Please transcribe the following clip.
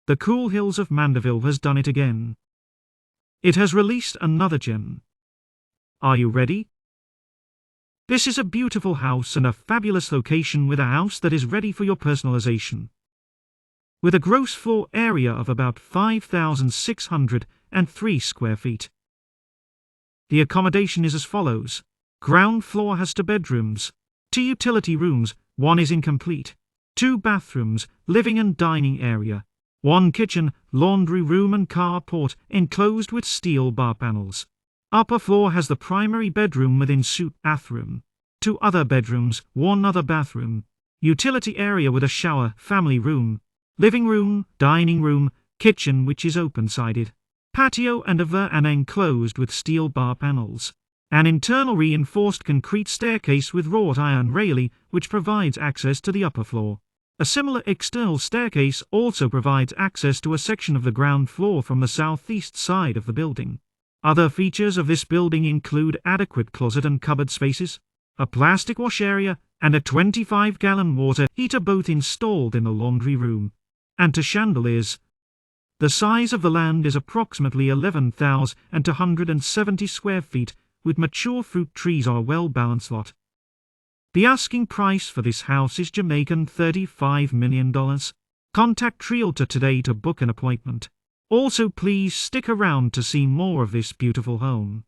the cool Hills of Mandeville has done it again. It has released another gem. Are you ready? This is a beautiful house and a fabulous location with a house that is ready for your personalization. With a gross floor area of about 5,603 square feet. The accommodation is as follows. Ground floor has 2 bedrooms, 2 utility rooms, 1 is incomplete, 2 bathrooms, living and dining area, 1 kitchen, laundry room and carport enclosed with steel bar panels. Upper floor has the primary bedroom with ensuite bathroom, 2 other bedrooms, 1 other bathroom, utility area with a shower, family room, living room, dining room, kitchen which is open-sided, patio and a verandah enclosed with steel bar panels. An internal reinforced concrete staircase with wrought iron railing which provides access to the upper floor. A similar external staircase also provides access to a section of the ground floor from the southeast side of the building. Other features of this building include adequate closet and cupboard spaces, a plastic wash area, and a 25-gallon water heater both installed in the laundry room. And 2 chandeliers. The size of the land is approximately 11,270 square feet, with mature fruit trees on a well-balanced lot. The asking price for this house is Jamaican $35 million. Contact Realtor today to book an appointment. Also, please stick around to see more of this beautiful home.